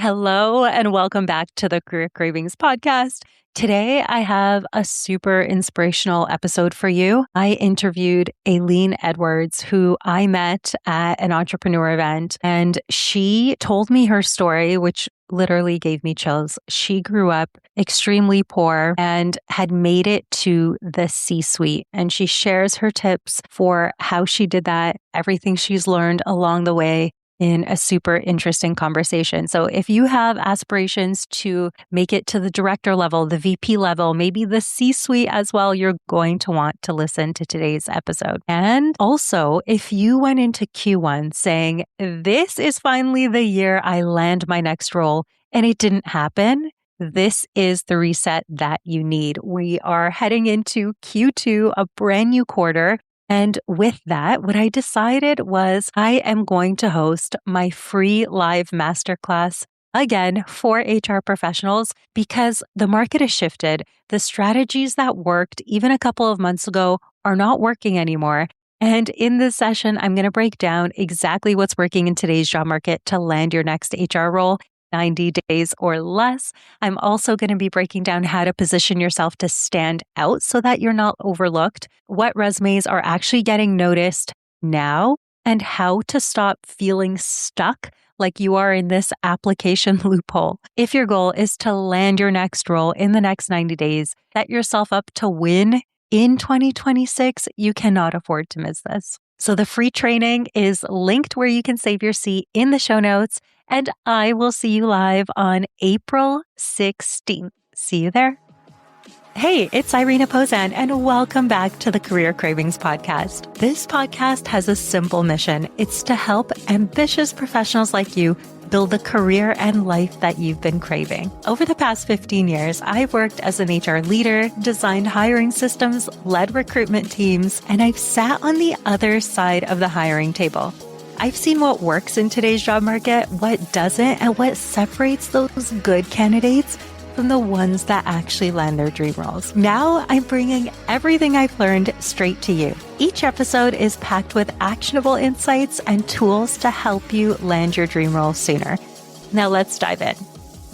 Hello, and welcome back to the Career Cravings podcast. Today, I have a super inspirational episode for you. I interviewed Aileen Edwards, who I met at an entrepreneur event, and she told me her story, which literally gave me chills. She grew up extremely poor and had made it to the C-suite, and she shares her tips for how she did that, everything she's learned along the way, in a super interesting conversation. So if you have aspirations to make it to the director level, the VP level, maybe the C-suite as well, you're going to want to listen to today's episode. And also, if you went into Q1 saying, this is finally the year I land my next role, and it didn't happen, this is the reset that you need. We are heading into Q2, a brand new quarter. And with that, what I decided was I am going to host my free live masterclass again for HR professionals because the market has shifted. The strategies that worked even a couple of months ago are not working anymore. And in this session, I'm going to break down exactly what's working in today's job market to land your next HR role. 90 days or less. I'm also going to be breaking down how to position yourself to stand out so that you're not overlooked, what resumes are actually getting noticed now, and how to stop feeling stuck like you are in this application loophole. If your goal is to land your next role in the next 90 days, set yourself up to win in 2026, you cannot afford to miss this. So the free training is linked where you can save your seat in the show notes. And I will see you live on April 16th. See you there. Hey, it's Irina and welcome back to the Career Cravings podcast. This podcast has a simple mission. It's to help ambitious professionals like you build the career and life that you've been craving. Over the past 15 years, I've worked as an HR leader, designed hiring systems, led recruitment teams, and I've sat on the other side of the hiring table. I've seen what works in today's job market, what doesn't, and what separates those good candidates from the ones that actually land their dream roles. Now I'm bringing everything I've learned straight to you. Each episode is packed with actionable insights and tools to help you land your dream role sooner. Now let's dive in.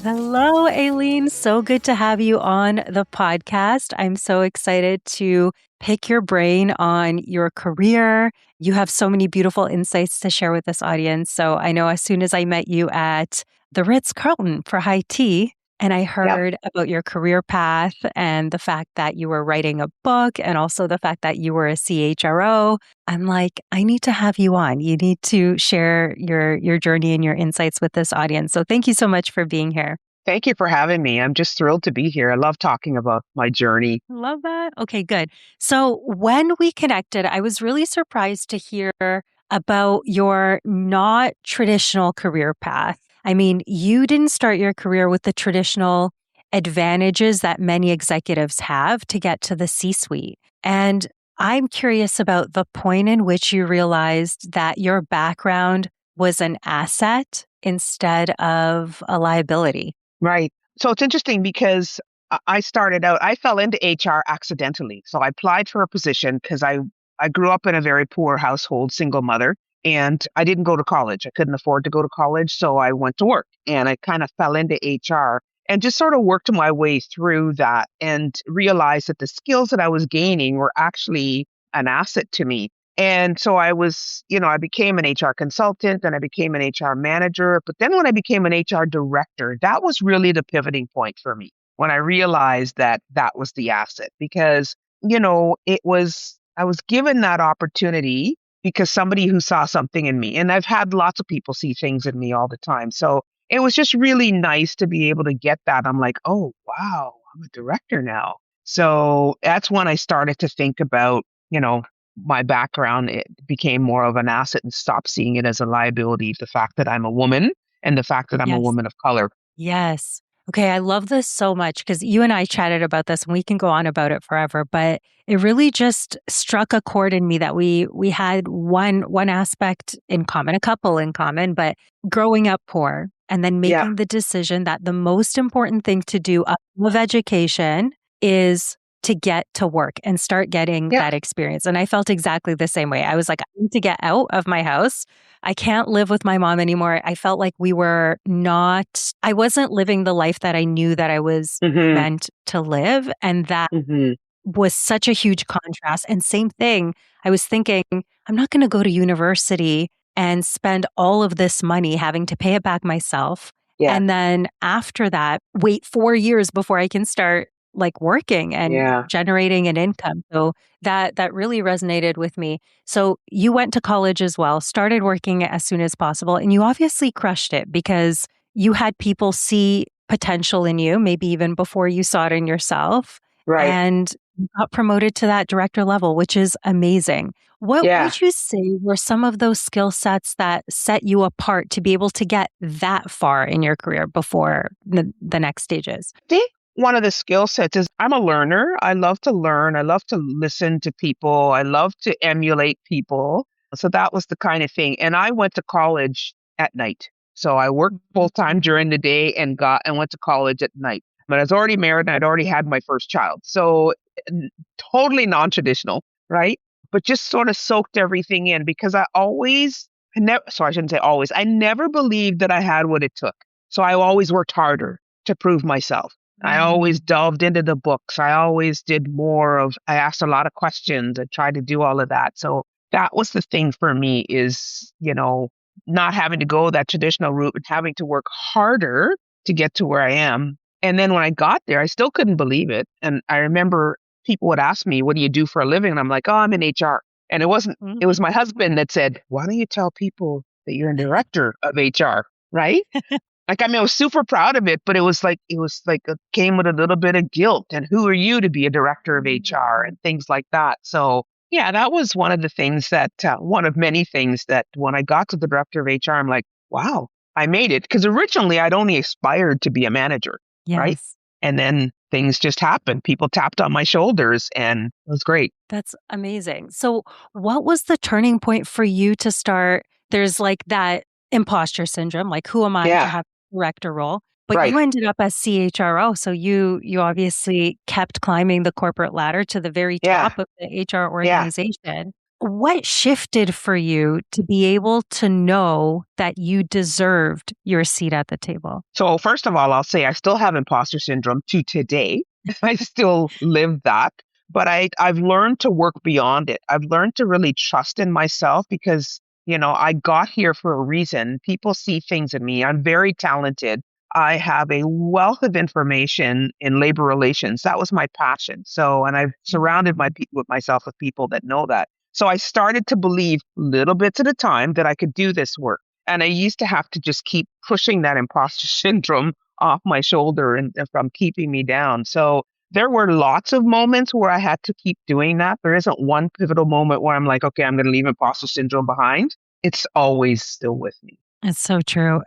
Hello, Aileen. So good to have you on the podcast. I'm so excited to pick your brain on your career. You have so many beautiful insights to share with this audience. So I know as soon as I met you at the Ritz-Carlton for high tea, and I heard about your career path and the fact that you were writing a book and also the fact that you were a CHRO, I'm like, I need to have you on. You need to share your journey and your insights with this audience. So thank you so much for being here. Thank you for having me. I'm just thrilled to be here. I love talking about my journey. Love that. Okay, good. So when we connected, I was really surprised to hear about your not traditional career path. I mean, you didn't start your career with the traditional advantages that many executives have to get to the C-suite. And I'm curious about the point in which you realized that your background was an asset instead of a liability. Right. So it's interesting because I fell into HR accidentally. So I applied for a position because I grew up in a very poor household, single mother. And I didn't go to college. I couldn't afford to go to college. So I went to work and I kind of fell into HR and just sort of worked my way through that and realized that the skills that I was gaining were actually an asset to me. And so I became an HR consultant and I became an HR manager. But then when I became an HR director, that was really the pivoting point for me when I realized that that was the asset because, I was given that opportunity because somebody who saw something in me. And I've had lots of people see things in me all the time. So it was just really nice to be able to get that. I'm like, oh, wow, I'm a director now. So that's when I started to think about, my background. It became more of an asset and stopped seeing it as a liability. The fact that I'm a woman and the fact that I'm a woman of color. Yes. Okay, I love this so much because you and I chatted about this and we can go on about it forever, but it really just struck a chord in me that we had one aspect in common, a couple in common, but growing up poor and then making the decision that the most important thing to do above education is to get to work and start getting Yeah. that experience. And I felt exactly the same way. I was like, I need to get out of my house. I can't live with my mom anymore. I felt like I wasn't living the life that I knew that I was Mm-hmm. meant to live. And that Mm-hmm. was such a huge contrast. And same thing, I was thinking, I'm not going to go to university and spend all of this money having to pay it back myself. Yeah. And then after that, wait 4 years before I can start like working and Yeah. generating an income. So that really resonated with me. So you went to college as well, started working as soon as possible, and you obviously crushed it because you had people see potential in you, maybe even before you saw it in yourself. Right. And you got promoted to that director level, which is amazing. What Yeah. would you say were some of those skill sets that set you apart to be able to get that far in your career before the next stages? I think one of the skill sets is I'm a learner. I love to learn. I love to listen to people. I love to emulate people. So that was the kind of thing. And I went to college at night. So I worked full time during the day and went to college at night. But I was already married and I'd already had my first child. So totally non-traditional, right? But just sort of soaked everything in because I shouldn't say always, I never believed that I had what it took. So I always worked harder to prove myself. I always delved into the books. I asked a lot of questions. I tried to do all of that. So that was the thing for me is, not having to go that traditional route and having to work harder to get to where I am. And then when I got there, I still couldn't believe it. And I remember people would ask me, what do you do for a living? And I'm like, oh, I'm in HR. And it was my husband that said, why don't you tell people that you're a director of HR? Right? Like, I was super proud of it, but it was like it came with a little bit of guilt. And who are you to be a director of HR and things like that? So yeah, that was one of the things one of many things that when I got to the director of HR, I'm like, wow, I made it. Because originally I'd only aspired to be a manager, right? Yes. And then things just happened. People tapped on my shoulders and it was great. That's amazing. So, what was the turning point for you to start? There's like that imposter syndrome, like who am I to Yeah, have a director role? But right. you ended up as CHRO, so you obviously kept climbing the corporate ladder to the very Yeah, top of the HR yeah. organization. What shifted for you to be able to know that you deserved your seat at the table? So first of all, I'll say I still have imposter syndrome to today. I still live that, but I've learned to work beyond it. I've learned to really trust in myself because, I got here for a reason. People see things in me. I'm very talented. I have a wealth of information in labor relations. That was my passion. So, and I've surrounded myself with people that know that. So I started to believe little bits at a time that I could do this work. And I used to have to just keep pushing that imposter syndrome off my shoulder and from keeping me down. So there were lots of moments where I had to keep doing that. There isn't one pivotal moment where I'm like, okay, I'm going to leave imposter syndrome behind. It's always still with me. It's so true.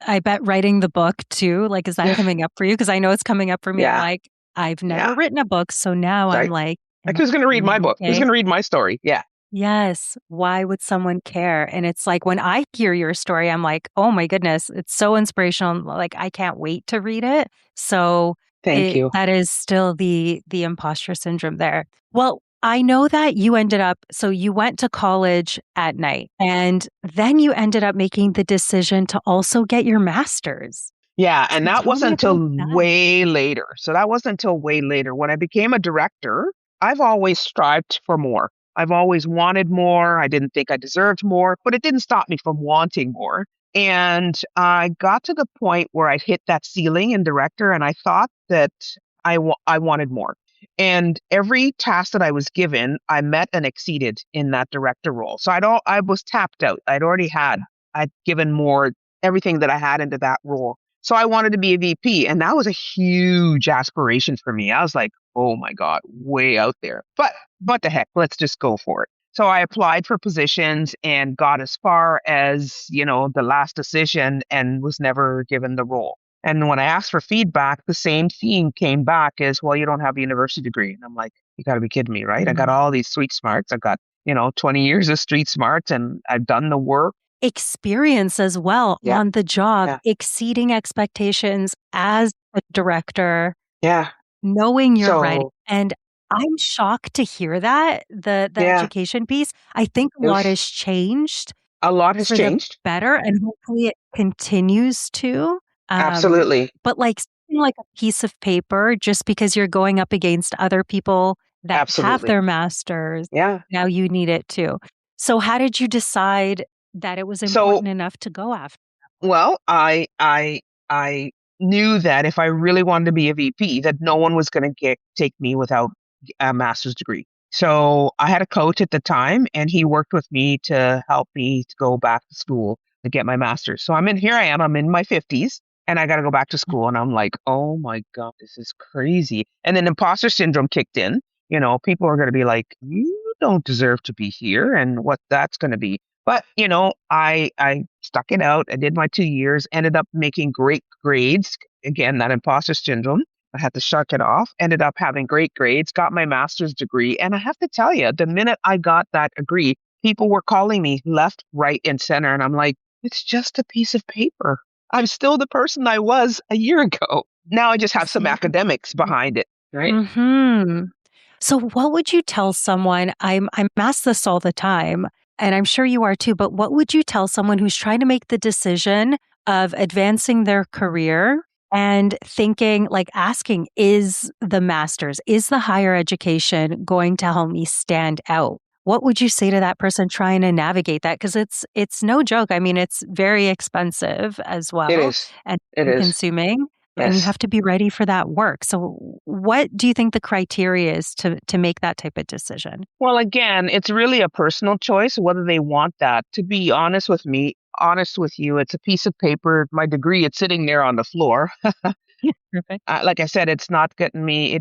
I bet writing the book too, like, is that Yeah. coming up for you? Because I know it's coming up for me. I'm Yeah. like, I've never Yeah. written a book. So now I'm Right. like, Like, am who's going to I read my book? Who's okay? going to read my story? Yeah. Yes. Why would someone care? And it's like when I hear your story, I'm like, oh my goodness, it's so inspirational. Like I can't wait to read it. So Thank you. that is still the imposter syndrome there. Well, I know that you ended up, so you went to college at night and then you ended up making the decision to also get your master's. Yeah. And So that tell wasn't me until about that. way later. So that wasn't until way later. When I became a director, I've always strived for more. I've always wanted more. I didn't think I deserved more, but it didn't stop me from wanting more. And I got to the point where I'd hit that ceiling in director, and I thought that I wanted more. And every task that I was given, I met and exceeded in that director role. So I was tapped out. I'd given more everything that I had into that role. So I wanted to be a VP, and that was a huge aspiration for me. I was like, oh my God, way out there. But the heck, let's just go for it. So I applied for positions and got as far as, the last decision and was never given the role. And when I asked for feedback, the same theme came back as, well, you don't have a university degree. And I'm like, you got to be kidding me, right? I got all these street smarts. I've got, 20 years of street smarts and I've done the work. Experience as well Yeah. on the job, Yeah. exceeding expectations as a director, Yeah. knowing you're ready. So And I'm shocked to hear that, the Yeah, education piece. I think a it lot was has changed a lot has for the changed. better, and hopefully it continues to. Absolutely. But like something like a piece of paper, just because you're going up against other people that have Absolutely. their masters, Yeah. now you need it too. So how did you decide that it was So, important enough to go after? well, I knew that if I really wanted to be a VP, that no one was going to get take me without a master's degree. So I had a coach at the time, and he worked with me to help me to go back to school to get my master's. So here I am, I'm in my 50s, and I got to go back to school, and I'm like, oh my God, this is crazy. And then imposter syndrome kicked in. People are going to be like, you don't deserve to be here, and what that's going to be. But I stuck it out. I did my 2 years, ended up making great grades. Again, that imposter syndrome. I had to shuck it off. Ended up having great grades, got my master's degree. And I have to tell you, the minute I got that degree, people were calling me left, right, and center. And I'm like, it's just a piece of paper. I'm still the person I was a year ago. Now I just have some See? academics behind it, right? Mhm. So what would you tell someone? I'm asked this all the time, and I'm sure you are too, but what would you tell someone who's trying to make the decision of advancing their career and thinking, like asking, is the master's, is the higher education going to help me stand out? What would you say to that person trying to navigate that? Because it's no joke. I mean, it's very expensive as It well is. and It is. consuming. And you Yes. have to be ready for that work. So what do you think the criteria is to make that type of decision? Well, again, it's really a personal choice whether they want that. To be honest with you, it's a piece of paper. My degree, it's sitting there on the floor. Yeah, perfect. Like I said, it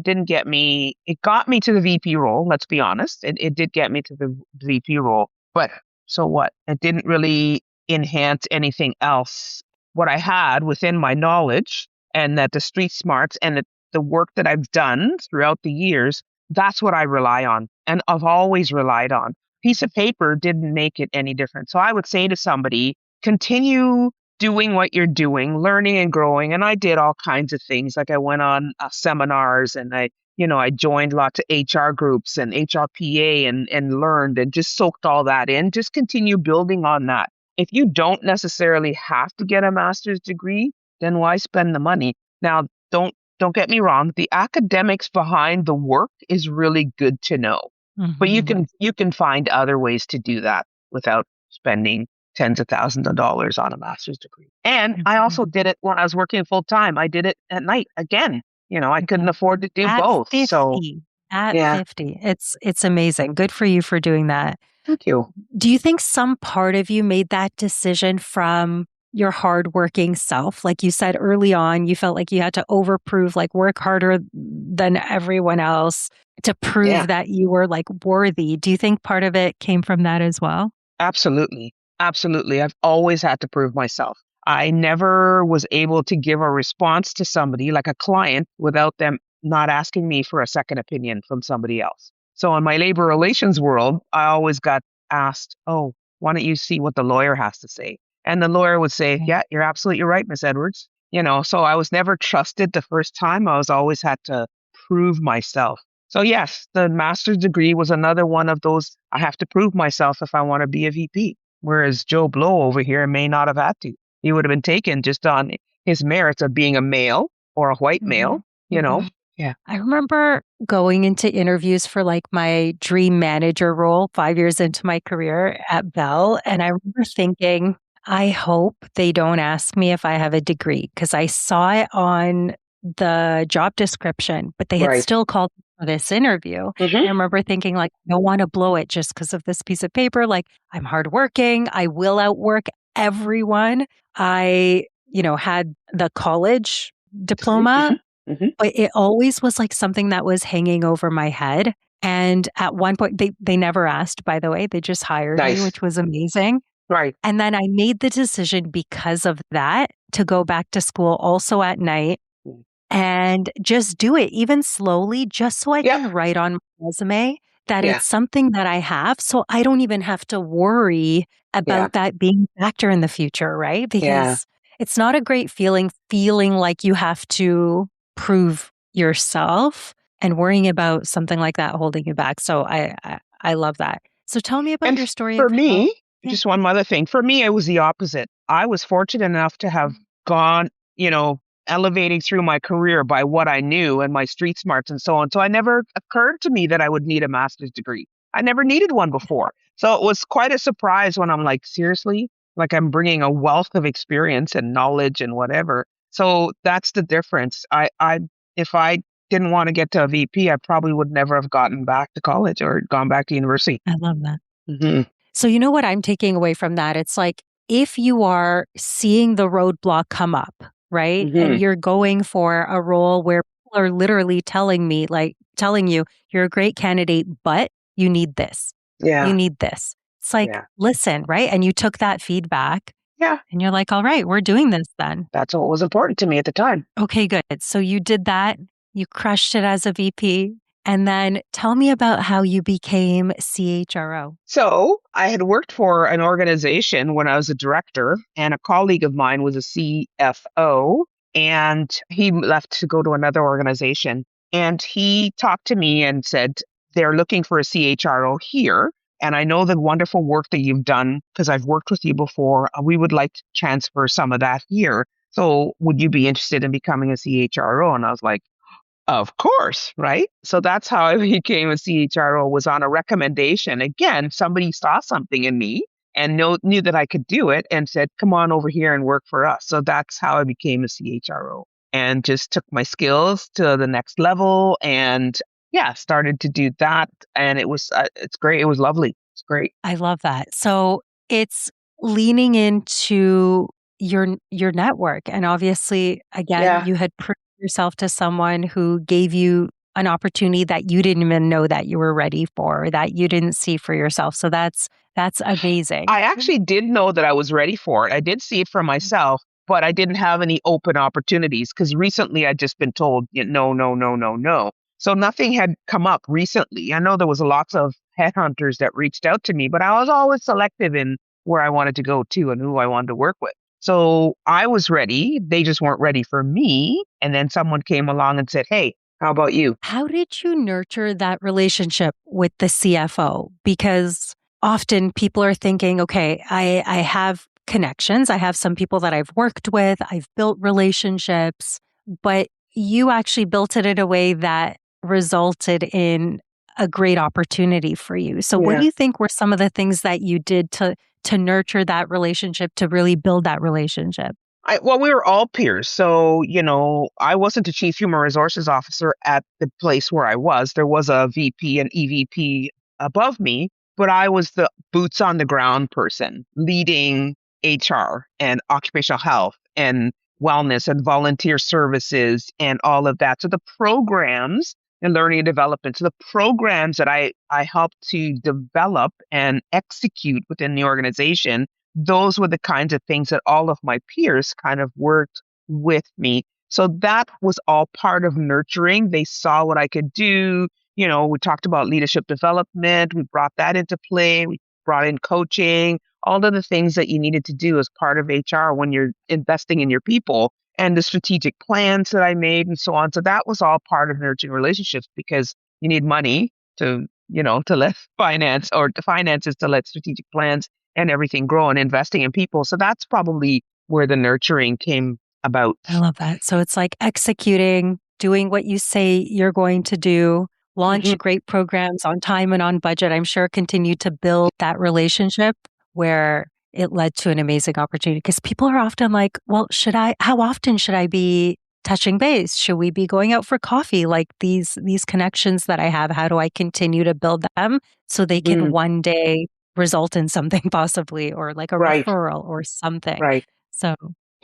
didn't get me, it got me to the VP role. Let's be honest. It did get me to the VP role. But so what? It didn't really enhance anything else. What I had within my knowledge and that the street smarts and the work that I've done throughout the years, that's what I rely on. And I've always relied on. Piece of paper didn't make it any different. So I would say to somebody, continue doing what you're doing, learning and growing. And I did all kinds of things. Like I went on seminars, and I joined lots of HR groups and HRPA, and learned and just soaked all that in. Just continue building on that. If you don't necessarily have to get a master's degree, then why spend the money? Now, don't get me wrong. The academics behind the work is really good to know, but you Mhm. can find other ways to do that without spending tens of thousands of dollars on a master's degree. And I also Mhm. did it when I was working full time. I did it at night again. I couldn't afford to do At both. So 50. At yeah, 50. It's amazing. Good for you for doing that. thank you. Do you think some part of you made that decision from your hardworking self? Like you said early on, you felt like you had to overprove, like work harder than everyone else to Yeah, prove that you were like worthy. Do you think part of it came from that as well? absolutely. Absolutely. I've always had to prove myself. I never was able to give a response to somebody like a client without them not asking me for a second opinion from somebody else. So in my labor relations world, I always got asked, "Oh, why don't you see what the lawyer has to say?" And the lawyer would say, Right. "Yeah, you're absolutely right, Miss Edwards." So I was never trusted the first time. I was always had to prove myself. So yes, the master's degree was another one of those. I have to prove myself if I want to be a VP. Whereas Joe Blow over here may not have had to. He would have been taken just on his merits of being a male or a white male, Mhm. you know? Mhm. Yeah. I remember going into interviews for like my dream manager role 5 years into my career at Bell. And I remember thinking, I hope they don't ask me if I have a degree because I saw it on the job description, but they had Right. still called me for this interview. Hmm. And I remember thinking, like, I don't want to blow it just because of this piece of paper. Like, I'm hardworking. I will outwork everyone. I, had the college diploma, Hmm. Hmm. but it always was, like, something that was hanging over my head, and at one point they never asked, by the way, they just hired me, Nice. which was amazing, Right. and then I made the decision because of that to go back to school also at night Mm. and just do it even slowly just so I Yep. can write on my resume that Yeah. it's something that I have, so I don't even have to worry Yeah. about that being a factor in the future, right? Yeah. Because it's not a great feeling like you have to prove yourself and worrying about something like that holding you back. So I love that. So tell me about And your story for of how. me, Yeah. just one other thing, for me, it was the opposite. I was fortunate enough to have gone, elevating through my career by what I knew and my street smarts and so on. So I never occurred to me that I would need a master's degree. I never needed one before. So it was quite a surprise when I'm like, seriously? Like I'm bringing a wealth of experience and knowledge and whatever. So that's the difference. If I didn't want to get to a VP, I probably would never have gotten back to college or gone back to university. I love that. Hmm. So, you know what I'm taking away from that? It's like if you are seeing the roadblock come up, right? And Hmm. you're going for a role where people are literally telling you, you're a great candidate, but you need this. You Yeah. need this. It's like, Yeah. listen, right? And you took that feedback Yeah. and you're like, all right, we're doing this then. That's what was important to me at the time. Okay, good. So you did that. You crushed it as a VP. And then tell me about how you became CHRO. So I had worked for an organization when I was a director, and a colleague of mine was a CFO, and he left to go to another organization. And he talked to me and said, they're looking for a CHRO here. And I know the wonderful work that you've done because I've worked with you before. We would like to transfer some of that here. So would you be interested in becoming a CHRO? And I was like, of course, right? So that's how I became a CHRO, was on a recommendation. Again, somebody saw something in me and knew that I could do it and said, come on over here and work for us. So that's how I became a CHRO and just took my skills to the next level and yeah, started to do that. And it's great. It was lovely. It's great. I love that. So it's leaning into your network. And obviously, again, Yeah. you had proved yourself to someone who gave you an opportunity that you didn't even know that you were ready for, that you didn't see for yourself. So that's amazing. I actually did know that I was ready for it. I did see it for myself, but I didn't have any open opportunities because recently I'd just been told, no, no, no, no, no. So nothing had come up recently. I know there was lots of headhunters that reached out to me, but I was always selective in where I wanted to go to and who I wanted to work with. So I was ready. They just weren't ready for me. And then someone came along and said, hey, how about you? How did you nurture that relationship with the CFO? Because often people are thinking, okay, I have connections. I have some people that I've worked with. I've built relationships, but you actually built it in a way that resulted in a great opportunity for you. So what do Yeah. you think were some of the things that you did to nurture that relationship, to really build that relationship? Well, we were all peers. So, I wasn't a chief human resources officer at the place where I was. There was a VP and EVP above me, but I was the boots on the ground person leading HR and occupational health and wellness and volunteer services and all of that. So the programs and learning and development. So the programs that I helped to develop and execute within the organization, those were the kinds of things that all of my peers kind of worked with me. So that was all part of nurturing. They saw what I could do. We talked about leadership development. We brought that into play. We brought in coaching, all of the things that you needed to do as part of HR when you're investing in your people and the strategic plans that I made and so on. So that was all part of nurturing relationships because you need money to let finance or the finances to let strategic plans and everything grow and investing in people. So that's probably where the nurturing came about. I love that. So it's like executing, doing what you say you're going to do, Mhm. launch great programs on time and on budget. I'm sure continue to build that relationship where it led to an amazing opportunity. Because people are often like, well, how often should I be touching base? Should we be going out for coffee? Like these connections that I have, how do I continue to build them so they can Mhm. one day result in something possibly, or like a Right, referral or something. right. So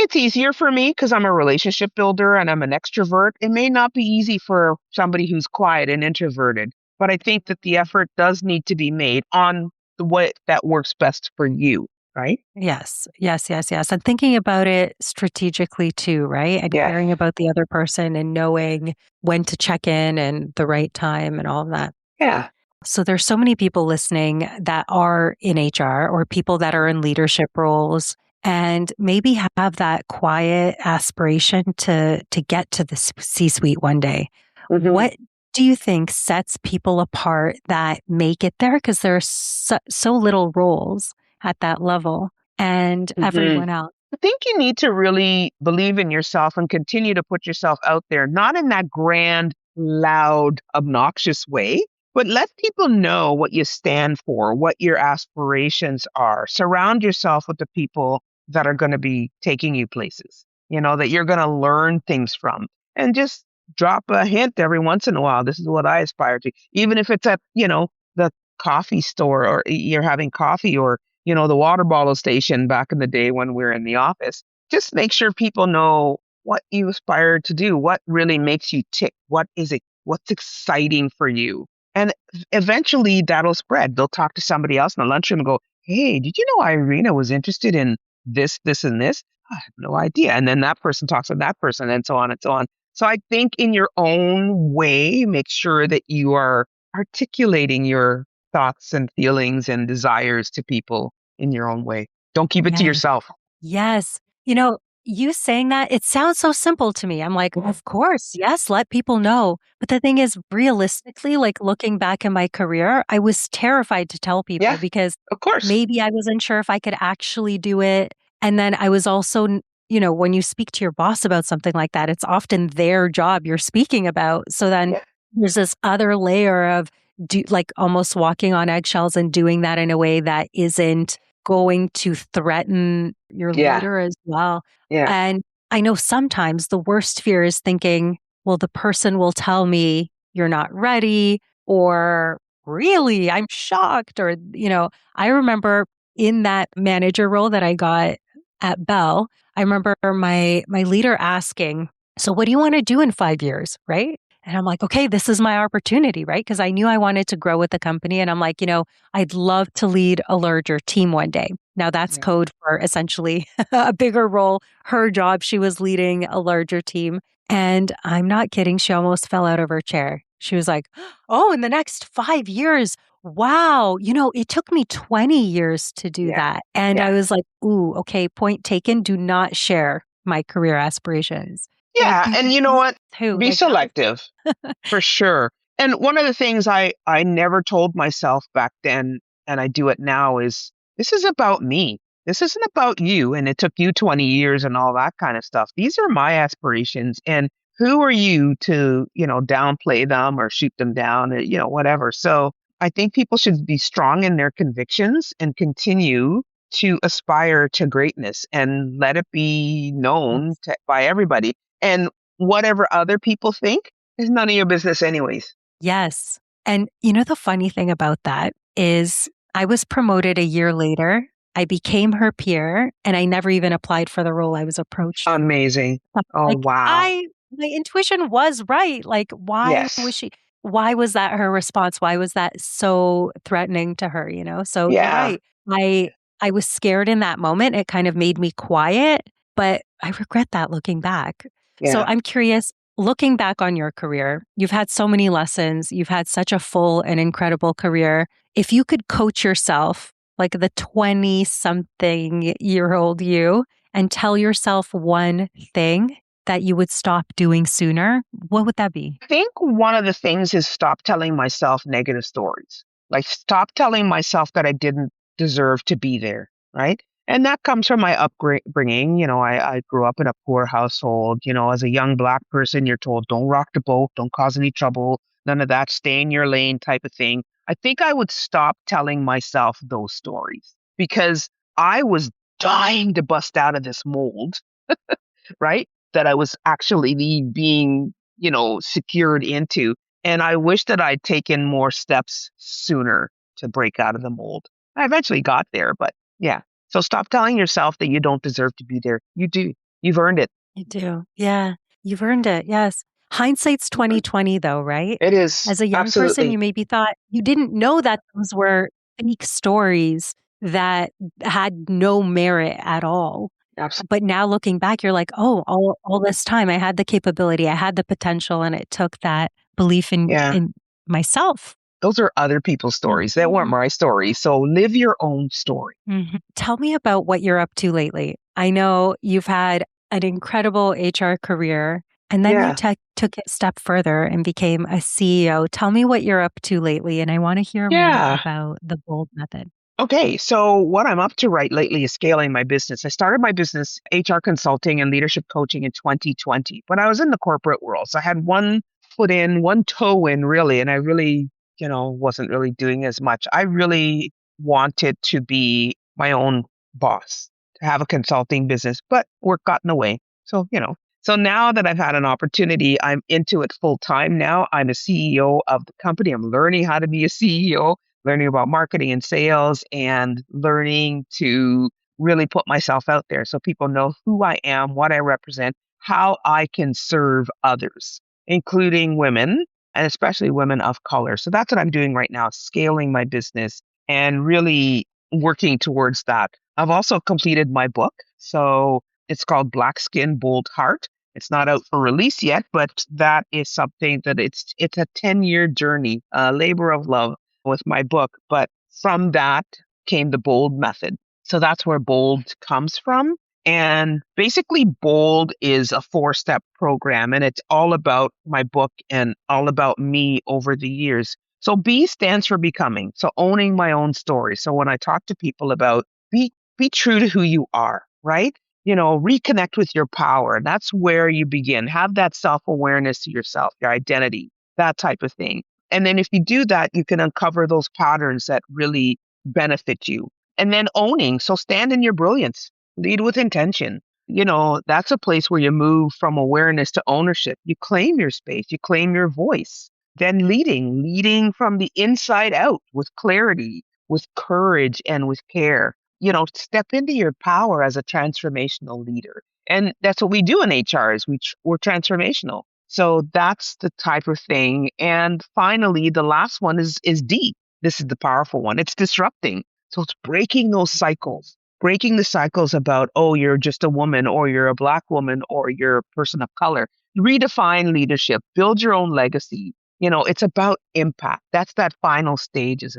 It's easier for me because I'm a relationship builder and I'm an extrovert. It may not be easy for somebody who's quiet and introverted, but I think that the effort does need to be made on the way that works best for you, right? yes, yes, yes, yes. And thinking about it strategically too, right? And Yes. caring about the other person and knowing when to check in and the right time and all of that. Yeah. So there's so many people listening that are in HR or people that are in leadership roles and maybe have that quiet aspiration to get to the C-suite one day. Hmm. What do you think sets people apart that make it there? Because there are so little roles at that level and Mhm. everyone else. I think you need to really believe in yourself and continue to put yourself out there, not in that grand, loud, obnoxious way, but let people know what you stand for, what your aspirations are. Surround yourself with the people that are going to be taking you places, that you're going to learn things from. And just drop a hint every once in a while. This is what I aspire to, even if it's at, the coffee store or you're having coffee or the water bottle station back in the day when we were in the office. Just make sure people know what you aspire to do, what really makes you tick, what is it, what's exciting for you. And eventually that'll spread. They'll talk to somebody else in the lunchroom and go, hey, did you know Irina was interested in this, this, and this? I have no idea. And then that person talks to that person and so on and so on. So I think in your own way, make sure that you are articulating your thoughts and feelings and desires to people in your own way. Don't keep it to Yes. yourself. Yes. You saying that, it sounds so simple to me. I'm like, of course, yes, let people know. But the thing is, realistically, like looking back in my career, I was terrified to tell people Yeah, because of course. maybe I wasn't sure if I could actually do it. And then I was also, when you speak to your boss about something like that, it's often their job you're speaking about. So then Yeah. there's this other layer of like almost walking on eggshells and doing that in a way that isn't going to threaten your Yeah. leader as well. Yeah. And I know sometimes the worst fear is thinking, well, the person will tell me you're not ready, or really, I'm shocked. Or, I remember in that manager role that I got at Bell, I remember my leader asking, so what do you want to do in 5 years? Right. And I'm like, okay, this is my opportunity, right? Because I knew I wanted to grow with the company. And I'm like, I'd love to lead a larger team one day. Now that's Yeah. code for essentially a bigger role. Her job, she was leading a larger team. And I'm not kidding. She almost fell out of her chair. She was like, oh, in the next 5 years. Wow. It took me 20 years to do Yeah. that. And I Yeah. was like, ooh, okay, point taken. Do not share my career aspirations. Like, Yeah. And you know what? who? Be Like that was selective for sure. And one of the things I never told myself back then, and I do it now, is this is about me. This isn't about you. And it took you 20 years and all that kind of stuff. These are my aspirations. And who are you to, downplay them or shoot them down, or, whatever. So I think people should be strong in their convictions and continue to aspire to greatness and let it be known by everybody. And whatever other people think is none of your business anyways. yes. And the funny thing about that is I was promoted a year later. I became her peer and I never even applied for the role I was approached for. Amazing. Oh, Like wow. my intuition was right. Like Yes. why was that her response? Why was that so threatening to her, So you're Yeah. right. I was scared in that moment. It kind of made me quiet, but I regret that looking back. So Yeah. I'm curious, looking back on your career, you've had so many lessons. You've had such a full and incredible career. If you could coach yourself, like the 20-something-year-old you, and tell yourself one thing that you would stop doing sooner, what would that be? I think one of the things is stop telling myself negative stories. Like stop telling myself that I didn't deserve to be there, right? And that comes from my upbringing. I grew up in a poor household. As a young Black person, you're told, don't rock the boat, don't cause any trouble, none of that, stay in your lane type of thing. I think I would stop telling myself those stories because I was dying to bust out of this mold, right? That I was actually being, secured into. And I wish that I'd taken more steps sooner to break out of the mold. I eventually got there, but yeah. So stop telling yourself that you don't deserve to be there. You do. You've earned it. You do. Yeah. You've earned it. Yes. Hindsight's 2020 though, right? It is. As a young person, Absolutely. you maybe thought you didn't know that those were fake stories that had no merit at all. Absolutely. But now looking back, you're like, oh, all this time I had the capability, I had the potential, and it took that belief in Yeah. myself. Those are other people's stories. That weren't my stories. So live your own story. Mm-hmm. Tell me about what you're up to lately. I know you've had an incredible HR career. And then you Yeah. took it a step further and became a CEO. Tell me what you're up to lately, and I want to hear more Yeah. about the bold method. Okay, so what I'm up to right lately is scaling my business. I started my business, HR consulting and leadership coaching in 2020, but I was in the corporate world. So I had one foot in, one toe in really, and I really, wasn't really doing as much. I really wanted to be my own boss, to have a consulting business, but work got in the way. So now that I've had an opportunity, I'm into it full time now. I'm a CEO of the company. I'm learning how to be a CEO, learning about marketing and sales, and learning to really put myself out there so people know who I am, what I represent, how I can serve others, including women and especially women of color. So that's what I'm doing right now, scaling my business and really working towards that. I've also completed my book. So it's called Black Skin, Bold Heart. It's not out for release yet, but that is something that it's a 10-year journey, a labor of love with my book. But from that came the bold method. So that's where bold comes from. And basically, bold is a 4-step program, and it's all about my book and all about me over the years. So B stands for becoming. So owning my own story. So when I talk to people about be true to who you are, right? Reconnect with your power. That's where you begin. Have that self-awareness to yourself, your identity, that type of thing. And then if you do that, you can uncover those patterns that really benefit you. And then owning. So stand in your brilliance, lead with intention. That's a place where you move from awareness to ownership. You claim your space, you claim your voice. Then leading from the inside out with clarity, with courage, and with care. Step into your power as a transformational leader. And that's what we do in HR is we're transformational. So that's the type of thing. And finally, the last one is D. This is the powerful one. It's disrupting. So it's breaking those cycles, breaking the cycles about, oh, you're just a woman or you're a Black woman or you're a person of color. Redefine leadership, build your own legacy. It's about impact. That's that final stage is,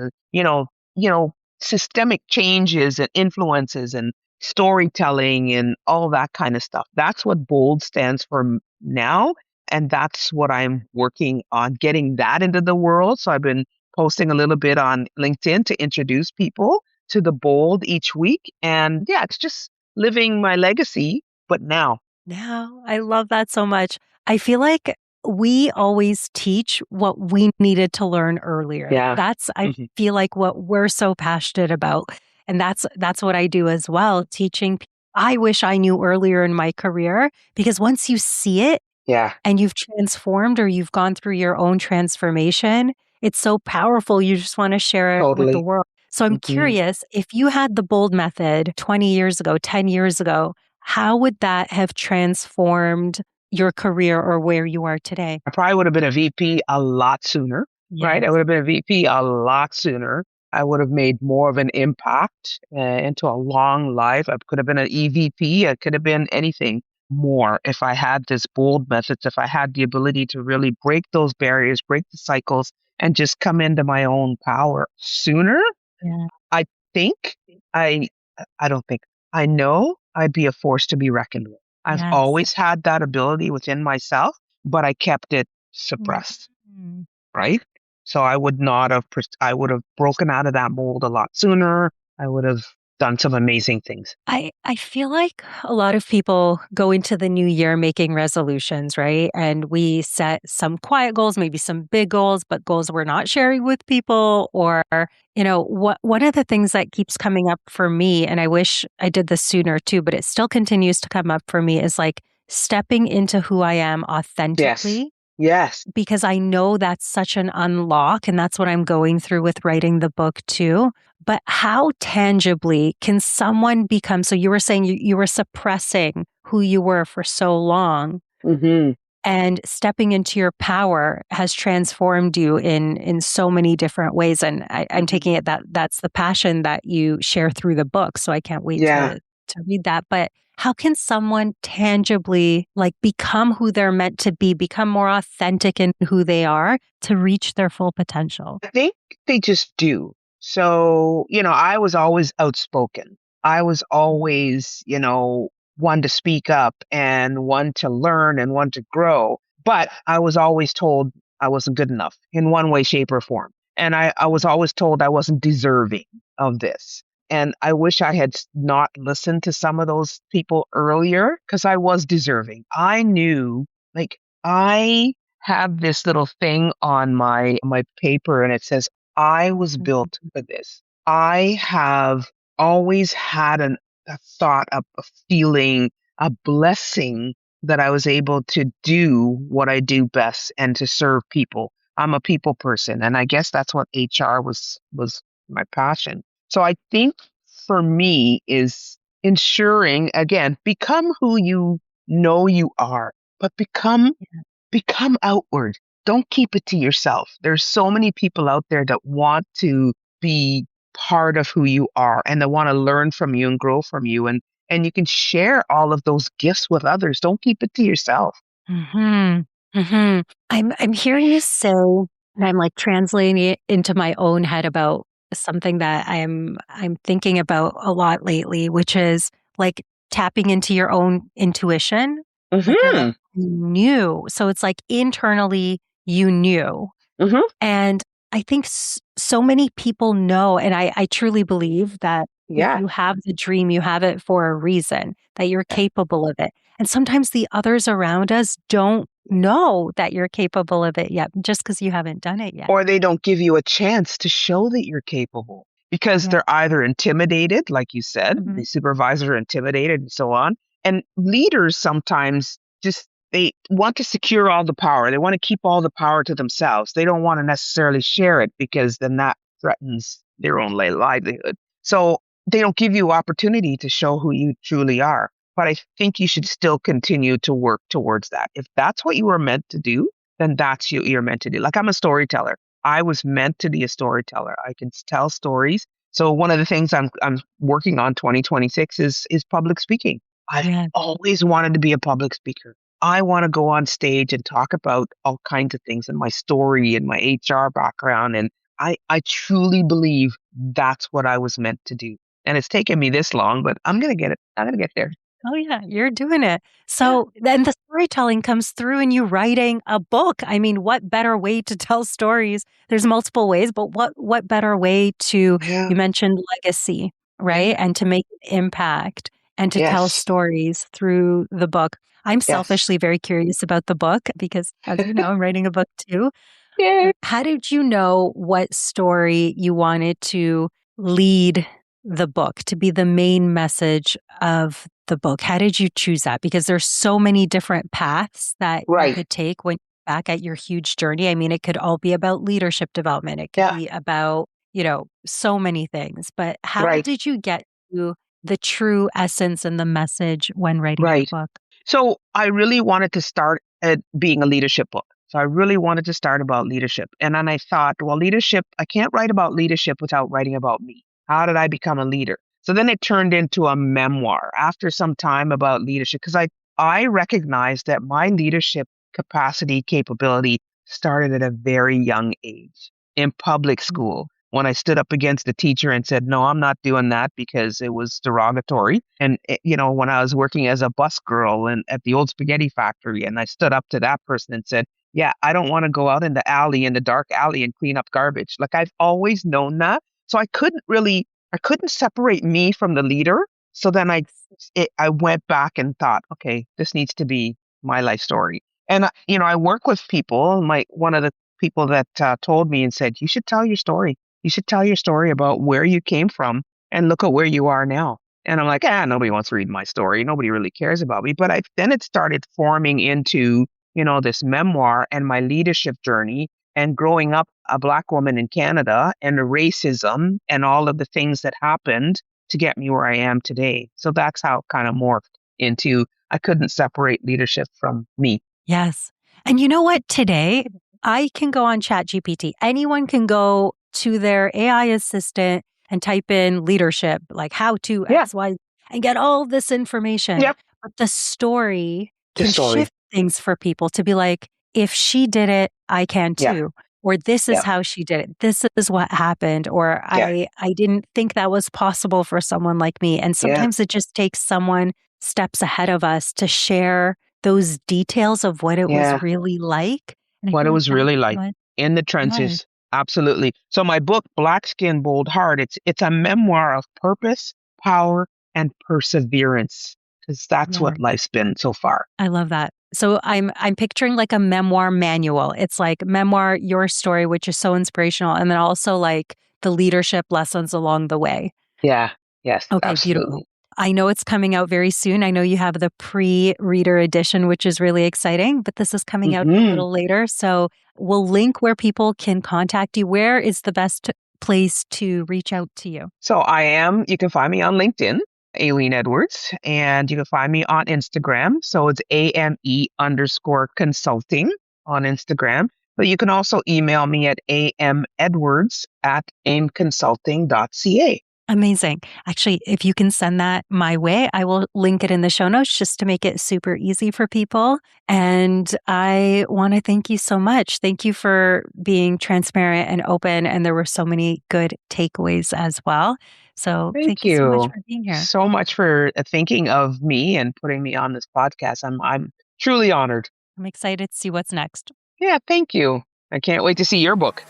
systemic changes and influences and storytelling and all that kind of stuff. That's what BOLD stands for now. And that's what I'm working on getting that into the world. So I've been posting a little bit on LinkedIn to introduce people to the BOLD each week. And yeah, it's just living my legacy, but now. Now, I love that so much. I feel like we always teach what we needed to learn earlier. Yeah. That's I Mhm. feel like what we're so passionate about. And that's what I do as well, teaching. I wish I knew earlier in my career because once you see it Yeah, and you've transformed or you've gone through your own transformation, it's so powerful. You just want to share it with the totally. world. So I'm Mhm. curious if you had the bold method 20 years ago, 10 years ago, how would that have transformed your career or where you are today? I probably would have been a VP a lot sooner, right? I Yes. would have been a VP a lot sooner. I would have made more of an impact into a long life. I could have been an EVP. I could have been anything more if I had this bold methods, if I had the ability to really break those barriers, break the cycles, and just come into my own power sooner. Yeah. I think I I don't think I know I'd be a force to be reckoned with. I've Yes. always had that ability within myself, but I kept it suppressed, Mhm. right? So I would not have I would have broken out of that mold a lot sooner. I would have done some amazing things. I feel like a lot of people go into the new year making resolutions, right? And we set some quiet goals, maybe some big goals, but goals we're not sharing with people. Or, what one of the things that keeps coming up for me, and I wish I did this sooner too, but it still continues to come up for me, is like stepping into who I am Yes. authentically Yes. because I know that's such an unlock. And that's what I'm going through with writing the book too. But how tangibly can someone become? So you were saying you were suppressing who you were for so long, Hmm. and stepping into your power has transformed you in so many different ways. And I'm Hmm. taking it that that's the passion that you share through the book. So I can't wait Yeah. to read that. But how can someone tangibly like become who they're meant to be, become more authentic in who they are to reach their full potential? I think they just do. So, I was always outspoken. I was always, one to speak up and one to learn and one to grow. But I was always told I wasn't good enough in one way, shape, or form. And I was always told I wasn't deserving of this. And I wish I had not listened to some of those people earlier because I was deserving. I knew, like, I have this little thing on my paper and it says, I was built for this. I have always had a thought, a feeling, a blessing that I was able to do what I do best and to serve people. I'm a people person, and I guess that's what HR was my passion. So I think for me is ensuring, again, become who you know you are, but become outward. Don't keep it to yourself. There's so many people out there that want to be part of who you are and that want to learn from you and grow from you, and you can share all of those gifts with others. Don't keep it to yourself. Hmm. Hmm. I'm hearing you say, and I'm like translating it into my own head about something that I'm thinking about a lot lately, which is like tapping into your own intuition, like you're Mhm. you knew. So it's like internally you knew. Mhm. And I think so many people know, and I truly believe that if Yeah. you have the dream, you have it for a reason, that you're capable of it. And sometimes the others around us don't know that you're capable of it yet, just because you haven't done it yet. Or they don't give you a chance to show that you're capable because Yeah. they're either intimidated, like you said, Mhm. the supervisors are intimidated and so on. And leaders sometimes just they want to secure all the power. They want to keep all the power to themselves. They don't want to necessarily share it because then that threatens their own livelihood. So they don't give you opportunity to show who you truly are. But I think you should still continue to work towards that. If that's what you were meant to do, then that's what you're meant to do. Like I'm a storyteller. I was meant to be a storyteller. I can tell stories. So one of the things I'm working on 2026 is public speaking. I've Yeah. always wanted to be a public speaker. I want to go on stage and talk about all kinds of things and my story and my HR background. And I truly believe that's what I was meant to do. And it's taken me this long, but I'm gonna get it. I'm gonna get there. Oh, yeah, you're doing it. Yeah. So then the storytelling comes through in you writing a book. I mean, what better way to tell stories? There's multiple ways, but what better way to, Yeah. you mentioned legacy, right? Yeah. And to make an impact and to tell Yes. stories through the book. I'm Yes. selfishly very curious about the book because, as you know, I'm writing a book too. Yay. How did you know what story you wanted to lead the book, to be the main message of the book? How did you choose that? Because there's so many different paths that you Right. could take when you're back at your huge journey. I mean, it could all be about leadership development. It could Yeah. be about, so many things. But how Right. did you get to the true essence and the message when writing the Right. book? So I really wanted to start at being a leadership book. So I really wanted to start about leadership. And then I thought, well, leadership, I can't write about leadership without writing about me. How did I become a leader? So then it turned into a memoir after some time about leadership because I recognized that my leadership capacity, capability started at a very young age in public school when I stood up against the teacher and said, no, I'm not doing that because it was derogatory. And, when I was working as a bus girl and at the old spaghetti factory, and I stood up to that person and said, yeah, I don't want to go out in the dark alley and clean up garbage. Like I've always known that. So I couldn't separate me from the leader. So then I went back and thought, okay, this needs to be my life story. And, I work with people. One of the people that told me and said, you should tell your story. You should tell your story about where you came from and look at where you are now. And I'm like, nobody wants to read my story. Nobody really cares about me. But then it started forming into, this memoir and my leadership journey and growing up a Black woman in Canada and the racism and all of the things that happened to get me where I am today. So that's how it kind of morphed into I couldn't separate leadership from me. Yes. And you know what? Today, I can go on ChatGPT. Anyone can go to their AI assistant and type in leadership, like how to Yeah. X, Y, and get all this information. Yep. But the story The can story. shift things for people to be like, if she did it, I can Yeah. too. Or this is Yeah. how she did it. This is what happened. Or Yeah. I didn't think that was possible for someone like me. And Yeah. sometimes it just takes someone steps ahead of us to share those details of what it was Yeah. really like. And I What feel it like was that's really like what in the matters. trenches. Absolutely. So my book, Black Skin, Bold Heart, it's a memoir of purpose, power, and perseverance, because that's Yeah. what life's been so far. I love that. So I'm picturing like a memoir manual. It's like memoir, your story, which is so inspirational, and then also like the leadership lessons along the way. Yeah. Yes, Okay, beautiful. absolutely. I know it's coming out very soon. I know you have the pre-reader edition, which is really exciting, but this is coming out a Hmm. little later. So we'll link where people can contact you. Where is the best place to reach out to you? So you can find me on LinkedIn, Aileen Edwards, and you can find me on Instagram. So it's AME_consulting on Instagram. But you can also email me at amedwards@aimconsulting.ca. Amazing. Actually, if you can send that my way, I will link it in the show notes just to make it super easy for people. And I want to thank you so much. Thank you for being transparent and open. And there were so many good takeaways as well. So Thank thank you so much you for being here. so much for thinking of me and putting me on this podcast. I'm truly honored. I'm excited to see what's next. Yeah, thank you. I can't wait to see your book.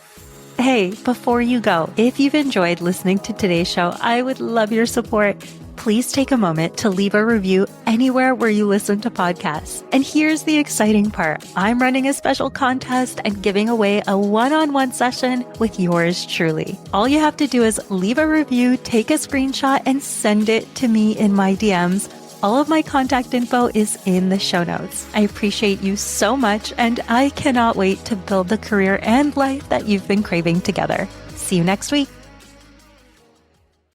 Hey, before you go, if you've enjoyed listening to today's show, I would love your support. Please take a moment to leave a review anywhere where you listen to podcasts. And here's the exciting part. I'm running a special contest and giving away a one-on-one session with yours truly. All you have to do is leave a review, take a screenshot, and send it to me in my DMs. All of my contact info is in the show notes. I appreciate you so much, and I cannot wait to build the career and life that you've been craving together. See you next week.